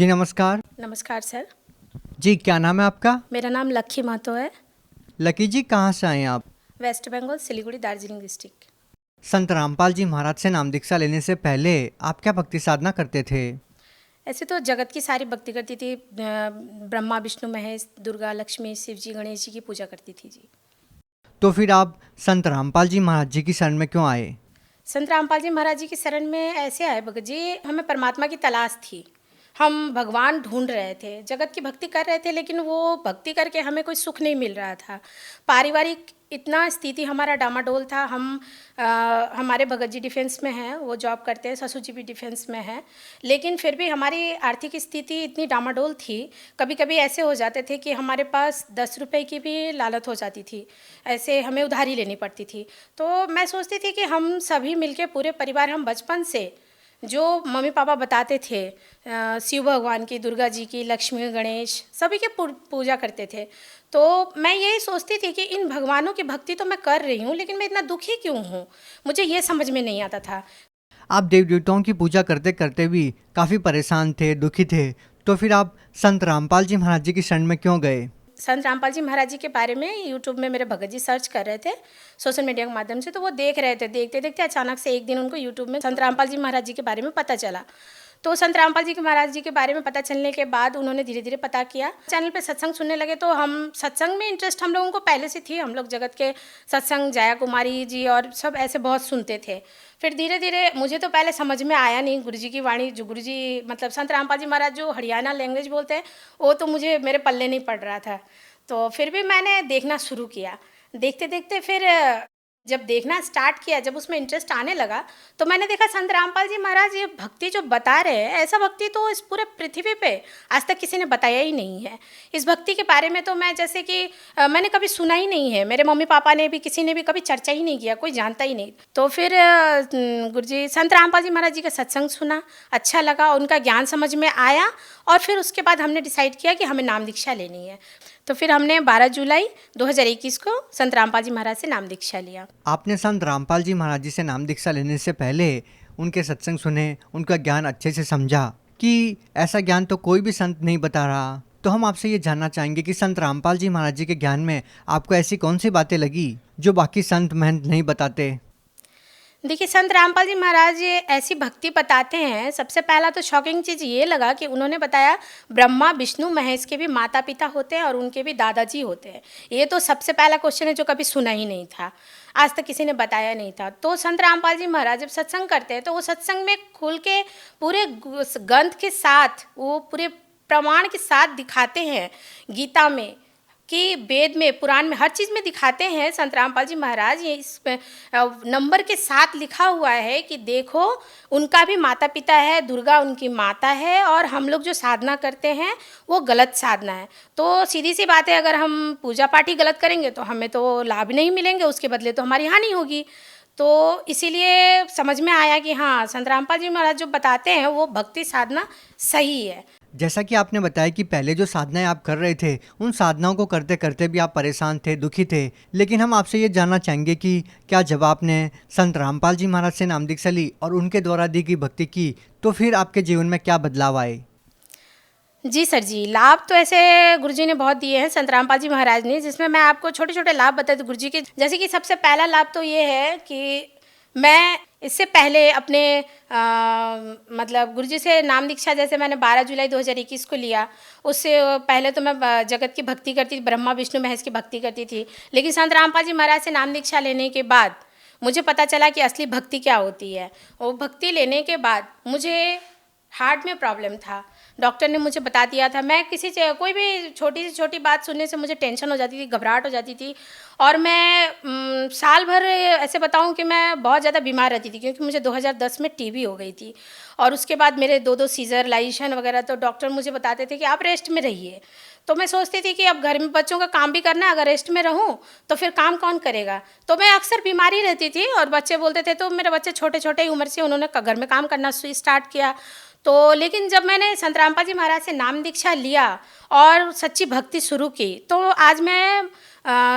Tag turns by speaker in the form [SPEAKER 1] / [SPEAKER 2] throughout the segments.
[SPEAKER 1] जी नमस्कार।
[SPEAKER 2] नमस्कार सर।
[SPEAKER 1] जी क्या नाम है आपका?
[SPEAKER 2] मेरा नाम लक्की महतो है।
[SPEAKER 1] लकी जी कहाँ से आए हैं आप?
[SPEAKER 2] West Bengal, Siliguri, Darjeeling district.
[SPEAKER 1] संत रामपाल जी महाराज से नाम दीक्षा लेने से पहले आप क्या भक्ति साधना करते थे?
[SPEAKER 2] ऐसे तो जगत की सारी भक्ति करती थी। ब्रह्मा, विष्णु, महेश, दुर्गा, लक्ष्मी, शिव जी, गणेश जी की पूजा करती थी जी।
[SPEAKER 1] तो फिर आप संत रामपाल जी महाराज जी की शरण में क्यों आए?
[SPEAKER 2] संत रामपाल जी महाराज जी की शरण में ऐसे आए भगत जी, हमें परमात्मा की तलाश थी। हम भगवान ढूंढ रहे थे, जगत की भक्ति कर रहे थे, लेकिन वो भक्ति करके हमें कोई सुख नहीं मिल रहा था। पारिवारिक इतना स्थिति हमारा डामाडोल था। हमारे भगत जी डिफेंस में हैं, वो जॉब करते हैं, ससुर जी भी डिफेंस में हैं, लेकिन फिर भी हमारी आर्थिक स्थिति इतनी डामाडोल थी। कभी कभी ऐसे हो जाते थे कि हमारे पास 10 रुपए की भी लालच हो जाती थी, ऐसे हमें उधारी लेनी पड़ती थी। तो मैं सोचती थी कि हम सभी मिलके पूरे परिवार, हम बचपन से जो मम्मी पापा बताते थे, शिव भगवान की, दुर्गा जी की, लक्ष्मी, गणेश, सभी के पूजा करते थे। तो मैं यही सोचती थी कि इन भगवानों की भक्ति तो मैं कर रही हूँ, लेकिन मैं इतना दुखी क्यों हूँ, मुझे ये समझ में नहीं आता था।
[SPEAKER 1] आप देव देवताओं की पूजा करते करते भी काफ़ी परेशान थे, दुखी थे, तो फिर आप संत रामपाल जी महाराज जी की शरण में क्यों गए?
[SPEAKER 2] संत रामपाल जी महाराज जी के बारे में यूट्यूब में मेरे भगत जी सर्च कर रहे थे सोशल मीडिया के माध्यम से, तो वो देख रहे थे। देखते देखते अचानक से एक दिन उनको यूट्यूब में संत रामपाल जी महाराज जी के बारे में पता चला। तो संत रामपाल जी के महाराज जी के बारे में पता चलने के बाद उन्होंने धीरे धीरे पता किया, चैनल पे सत्संग सुनने लगे। तो हम सत्संग में इंटरेस्ट हम लोगों को पहले से थी, हम लोग जगत के सत्संग, जया कुमारी जी और सब ऐसे बहुत सुनते थे। फिर धीरे धीरे मुझे तो पहले समझ में आया नहीं गुरु जी की वाणी, जो गुरु जी मतलब संत रामपाल जी महाराज जो हरियाणा लैंग्वेज बोलते हैं, वो तो मुझे मेरे पल्ले नहीं पड़ रहा था। तो फिर भी मैंने देखना शुरू किया। देखते देखते फिर जब देखना स्टार्ट किया, जब उसमें इंटरेस्ट आने लगा, तो मैंने देखा संत रामपाल जी महाराज ये भक्ति जो बता रहे हैं, ऐसा भक्ति तो इस पूरे पृथ्वी पे आज तक किसी ने बताया ही नहीं है। इस भक्ति के बारे में तो मैं जैसे कि मैंने कभी सुना ही नहीं है, मेरे मम्मी पापा ने भी, किसी ने भी कभी चर्चा ही नहीं किया, कोई जानता ही नहीं। तो फिर गुरुजी संत रामपाल जी महाराज जी का सत्संग सुना, अच्छा लगा, उनका ज्ञान समझ में आया, और फिर उसके बाद हमने डिसाइड किया कि हमें नाम दीक्षा लेनी है। तो फिर हमने 12 जुलाई 2021 को संत रामपाल जी महाराज से नाम दीक्षा लिया।
[SPEAKER 1] आपने संत रामपाल जी महाराज जी से नाम दीक्षा लेने से पहले उनके सत्संग सुने, उनका ज्ञान अच्छे से समझा कि ऐसा ज्ञान तो कोई भी संत नहीं बता रहा। तो हम आपसे ये जानना चाहेंगे कि संत रामपाल जी महाराज जी के ज्ञान में आपको ऐसी कौन सी बातें लगी जो बाकी संत महंत नहीं बताते?
[SPEAKER 2] देखिए, संत रामपाल जी महाराज ये ऐसी भक्ति बताते हैं। सबसे पहला तो शॉकिंग चीज़ ये लगा कि उन्होंने बताया ब्रह्मा, विष्णु, महेश के भी माता पिता होते हैं और उनके भी दादाजी होते हैं। ये तो सबसे पहला क्वेश्चन है जो कभी सुना ही नहीं था, आज तक किसी ने बताया नहीं था। तो संत रामपाल जी महाराज जब सत्संग करते हैं तो वो सत्संग में खुल के पूरे ग्रंथ के साथ, वो पूरे प्रमाण के साथ दिखाते हैं, गीता में कि वेद में, पुराण में, हर चीज़ में दिखाते हैं संत रामपाल जी महाराज। ये इस नंबर के साथ लिखा हुआ है कि देखो, उनका भी माता पिता है, दुर्गा उनकी माता है, और हम लोग जो साधना करते हैं वो गलत साधना है। तो सीधी सी बात है, अगर हम पूजा पाठ ही गलत करेंगे तो हमें तो लाभ नहीं मिलेंगे, उसके बदले तो हमारी हानि होगी। तो इसीलिए समझ में आया कि हाँ, संत रामपाल जी महाराज जो बताते हैं वो भक्ति साधना सही है।
[SPEAKER 1] जैसा कि आपने बताया कि पहले जो साधनाएं आप कर रहे थे, उन साधनाओं को करते करते भी आप परेशान थे, दुखी थे, लेकिन हम आपसे ये जानना चाहेंगे कि क्या जब आपने संत रामपाल जी महाराज से नाम दीक्षा ली और उनके द्वारा दी गई भक्ति की, तो फिर आपके जीवन में क्या बदलाव आए?
[SPEAKER 2] जी सर जी, लाभ तो ऐसे गुरुजी ने बहुत दिए हैं, संत रामपाल जी महाराज ने, जिसमें मैं आपको छोटे छोटे लाभ बताती हूँ गुरुजी के। जैसे कि सबसे पहला लाभ तो ये है कि मैं इससे पहले अपने मतलब गुरुजी से नाम दीक्षा, जैसे मैंने 12 जुलाई 2021 को लिया, उससे पहले तो मैं जगत की भक्ति करती थी, ब्रह्मा विष्णु महेश की भक्ति करती थी। लेकिन संत रामपाल जी महाराज से नाम दीक्षा लेने के बाद मुझे पता चला कि असली भक्ति क्या होती है। वो भक्ति लेने के बाद मुझे हार्ट में प्रॉब्लम था, डॉक्टर ने मुझे बता दिया था। मैं कोई भी छोटी से छोटी बात सुनने से मुझे टेंशन हो जाती थी, घबराहट हो जाती थी, और मैं साल भर ऐसे बताऊं कि मैं बहुत ज़्यादा बीमार रहती थी, क्योंकि मुझे 2010 में टीबी हो गई थी, और उसके बाद मेरे 2 सीजरलाइजेशन वगैरह। तो डॉक्टर मुझे बताते थे कि आप रेस्ट में रहिए। तो मैं सोचती थी कि अब घर में बच्चों का काम भी करना है, अगर रेस्ट में रहूं तो फिर काम कौन करेगा। तो मैं अक्सर बीमारी रहती थी, और बच्चे बोलते थे, तो मेरे बच्चे छोटे छोटे उम्र से उन्होंने घर में काम करना स्टार्ट किया। तो लेकिन जब मैंने संत रामपाल जी महाराज से नाम दीक्षा लिया और सच्ची भक्ति शुरू की, तो आज मैं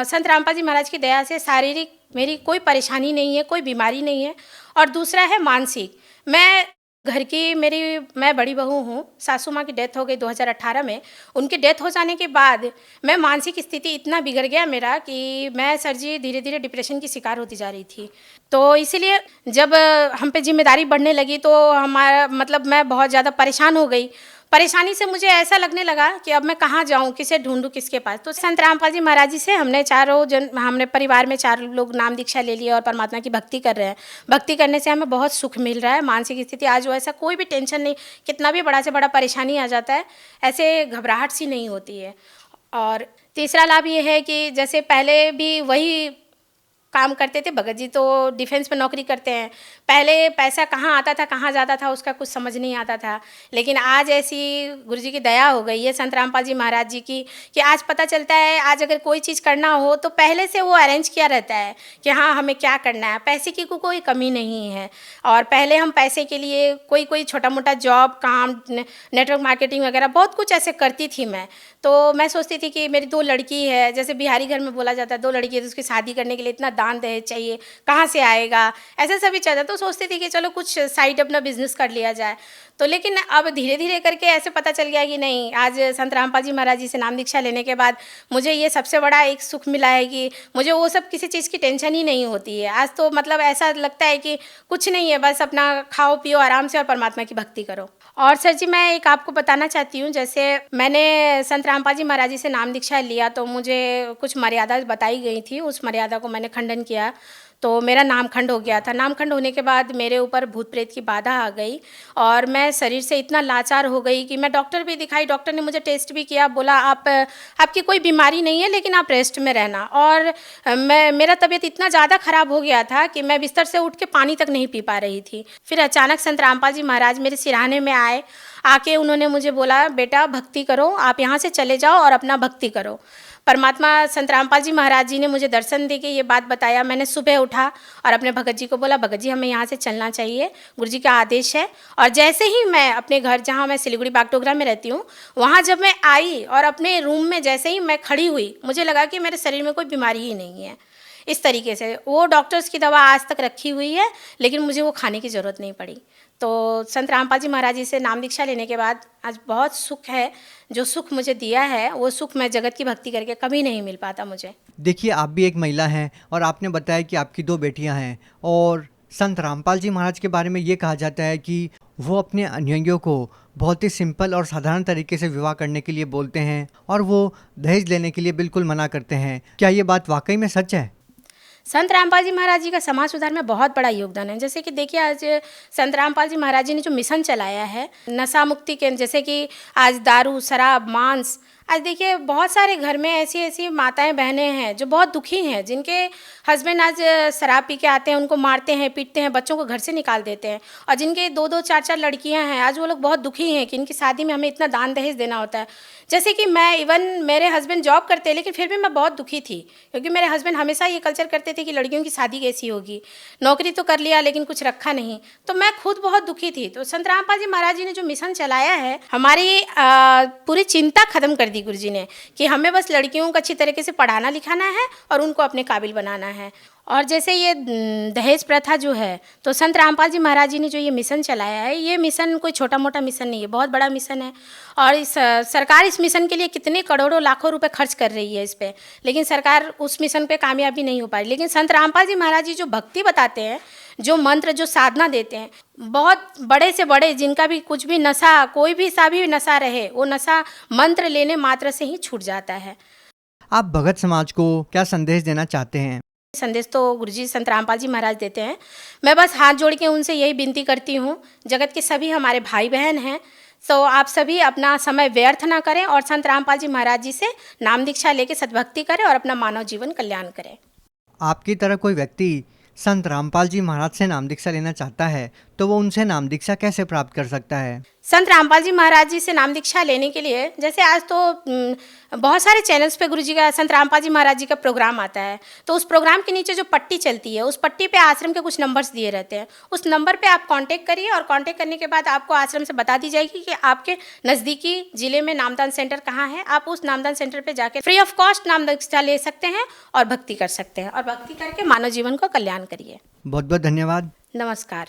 [SPEAKER 2] संत रामपाल जी महाराज की दया से शारीरिक मेरी कोई परेशानी नहीं है, कोई बीमारी नहीं है। और दूसरा है मानसिक, मैं घर की मैं बड़ी बहू हूँ। सासू माँ की डेथ हो गई 2018 में। उनकी डेथ हो जाने के बाद मैं मानसिक स्थिति इतना बिगड़ गया मेरा कि मैं सर जी धीरे धीरे डिप्रेशन की शिकार होती जा रही थी। तो इसीलिए जब हम पे जिम्मेदारी बढ़ने लगी तो हमारा मतलब मैं बहुत ज़्यादा परेशान हो गई। परेशानी से मुझे ऐसा लगने लगा कि अब मैं कहाँ जाऊँ, किसे ढूंढूँ, किसके पास। तो संत रामपाल जी महाराज जी से हमने परिवार में 4 लोग नाम दीक्षा ले लिया और परमात्मा की भक्ति कर रहे हैं। भक्ति करने से हमें बहुत सुख मिल रहा है। मानसिक स्थिति आज वैसा कोई भी टेंशन नहीं, कितना भी बड़ा से बड़ा परेशानी आ जाता है, ऐसे घबराहट सी नहीं होती है। और तीसरा लाभ ये है कि जैसे पहले भी वही काम करते थे, भगत जी तो डिफेंस में नौकरी करते हैं। पहले पैसा कहाँ आता था, कहाँ जाता था, उसका कुछ समझ नहीं आता था। लेकिन आज ऐसी गुरु जी की दया हो गई है, संत रामपाल जी महाराज जी की, कि आज पता चलता है आज अगर कोई चीज़ करना हो तो पहले से वो अरेंज किया रहता है कि हाँ हमें क्या करना है। पैसे की कोई कमी नहीं है। और पहले हम पैसे के लिए कोई छोटा मोटा जॉब, काम, नेटवर्क मार्केटिंग वगैरह बहुत कुछ ऐसे करती थी मैं। तो मैं सोचती थी कि मेरी 2 लड़की है, जैसे बिहारी घर में बोला जाता है 2 लड़की है तो उसकी शादी करने के लिए इतना दान दहेज चाहिए, कहाँ से आएगा, ऐसे सभी चलता। तो सोचती थी कि चलो कुछ साइड अपना बिजनेस कर लिया जाए। तो लेकिन अब धीरे धीरे करके ऐसे पता चल गया कि नहीं, आज संत रामपाल जी महाराज जी से नाम दीक्षा लेने के बाद मुझे ये सबसे बड़ा एक सुख मिला है कि मुझे वो सब किसी चीज़ की टेंशन ही नहीं होती है। आज तो मतलब ऐसा लगता है कि कुछ नहीं है, बस अपना खाओ पियो आराम से और परमात्मा की भक्ति करो। और सर जी मैं एक आपको बताना चाहती हूँ, जैसे मैंने संत रामपाल जी महाराज जी से नाम दीक्षा लिया तो मुझे कुछ मर्यादा बताई गई थी, उस मर्यादा को मैंने खंडन किया तो मेरा नामखंड हो गया था। नामखंड होने के बाद मेरे ऊपर भूत प्रेत की बाधा आ गई और मैं शरीर से इतना लाचार हो गई कि मैं डॉक्टर भी दिखाई, डॉक्टर ने मुझे टेस्ट भी किया, बोला आपकी कोई बीमारी नहीं है लेकिन आप रेस्ट में रहना। और मेरा तबीयत इतना ज़्यादा ख़राब हो गया था कि मैं बिस्तर से उठ के पानी तक नहीं पी पा रही थी। फिर अचानक संत रामपाल जी महाराज मेरे सिरहाने में आए, आके उन्होंने मुझे बोला बेटा भक्ति करो, आप यहाँ से चले जाओ और अपना भक्ति करो। परमात्मा संत रामपाल जी महाराज जी ने मुझे दर्शन दे के ये बात बताया। मैंने सुबह उठा और अपने भगत जी को बोला भगत जी हमें यहाँ से चलना चाहिए, गुरु जी का आदेश है। और जैसे ही मैं अपने घर, जहाँ मैं सिलीगुड़ी बागडोगरा में रहती हूँ, वहाँ जब मैं आई और अपने रूम में जैसे ही मैं खड़ी हुई, मुझे लगा कि मेरे शरीर में कोई बीमारी ही नहीं है। इस तरीके से वो डॉक्टर्स की दवा आज तक रखी हुई है लेकिन मुझे वो खाने की ज़रूरत नहीं पड़ी। तो संत रामपाल जी महाराज जी से नाम दीक्षा लेने के बाद आज बहुत सुख है। जो सुख मुझे दिया है वो सुख मैं जगत की भक्ति करके कभी नहीं मिल पाता मुझे।
[SPEAKER 1] देखिए, आप भी एक महिला हैं और आपने बताया कि आपकी 2 बेटियां हैं और संत रामपाल जी महाराज के बारे में ये कहा जाता है कि वो अपने अनुयायियों को बहुत ही सिंपल और साधारण तरीके से विवाह करने के लिए बोलते हैं और वो दहेज लेने के लिए बिल्कुल मना करते हैं। क्या ये बात वाकई में सच है?
[SPEAKER 2] संत रामपाल जी महाराज जी का समाज सुधार में बहुत बड़ा योगदान है। जैसे कि देखिए आज संत रामपाल जी महाराज जी ने जो मिशन चलाया है नशा मुक्ति के, जैसे कि आज दारू, शराब, मांस, आज देखिए बहुत सारे घर में ऐसी ऐसी माताएं बहनें हैं जो बहुत दुखी हैं, जिनके हस्बैंड आज शराब पी के आते हैं, उनको मारते हैं, पीटते हैं, बच्चों को घर से निकाल देते हैं। और जिनके 2-2, 4-4 लड़कियां हैं, आज वो लोग बहुत दुखी हैं कि इनकी शादी में हमें इतना दान दहेज देना होता है। जैसे कि मैं, इवन मेरे हस्बैंड जॉब करते हैं लेकिन फिर भी मैं बहुत दुखी थी, क्योंकि मेरे हस्बैंड हमेशा ये कल्चर करते थे कि लड़कियों की शादी कैसी होगी, नौकरी तो कर लिया लेकिन कुछ रखा नहीं। तो मैं खुद बहुत दुखी थी। तो संत रामपाल जी महाराज जी ने जो मिशन चलाया है, हमारी पूरी चिंता खत्म कर दी गुरु जी ने कि हमें बस लड़कियों को अच्छी तरीके से पढ़ाना लिखाना है और उनको अपने काबिल बनाना है। और जैसे ये दहेज प्रथा जो है, तो संत रामपाल जी महाराज जी ने जो ये मिशन चलाया है, ये मिशन कोई छोटा मोटा मिशन नहीं है, बहुत बड़ा मिशन है। और इस सरकार इस मिशन के लिए कितने करोड़ों लाखों रुपए खर्च कर रही है इस पे, लेकिन सरकार उस मिशन पे कामयाबी नहीं हो पा रही। लेकिन संत रामपाल जी महाराज जी जो भक्ति बताते हैं, जो मंत्र, जो साधना देते हैं, बहुत बड़े से बड़े, जिनका भी कुछ भी नशा, कोई भी सा भी नशा रहे, वो नशा मंत्र लेने मात्र से ही छूट जाता है।
[SPEAKER 1] आप भगत समाज को क्या संदेश देना चाहते हैं?
[SPEAKER 2] संदेश तो गुरुजी संत रामपाल जी महाराज देते हैं। मैं बस हाथ जोड़ के उनसे यही विनती करती हूँ, जगत के सभी हमारे भाई बहन हैं, तो आप सभी अपना समय व्यर्थ ना करें और संत रामपाल जी महाराज जी से नाम दीक्षा लेके सद्भक्ति करें और अपना मानव जीवन कल्याण करें।
[SPEAKER 1] आपकी तरह कोई व्यक्ति संत रामपाल जी महाराज से नाम दीक्षा लेना चाहता है तो वो उनसे नाम दीक्षा कैसे प्राप्त कर सकता है?
[SPEAKER 2] संत रामपाल जी महाराज जी से नाम दीक्षा लेने के लिए, जैसे आज तो बहुत सारे चैनल्स पे गुरुजी का, संत रामपाल जी महाराज जी का प्रोग्राम आता है, तो उस प्रोग्राम के नीचे जो पट्टी चलती है, उस पट्टी पे आश्रम के कुछ नंबर्स दिए रहते हैं। उस नंबर पे आप कांटेक्ट करिए और कांटेक्ट करने के बाद आपको आश्रम से बता दी जाएगी कि आपके नज़दीकी जिले में नामदान सेंटर कहाँ है। आप उस नामदान सेंटर पर जाकर फ्री ऑफ कॉस्ट नाम दीक्षा ले सकते हैं और भक्ति कर सकते हैं, और भक्ति करके मानव जीवन को कल्याण करिए।
[SPEAKER 1] बहुत बहुत धन्यवाद।
[SPEAKER 2] नमस्कार।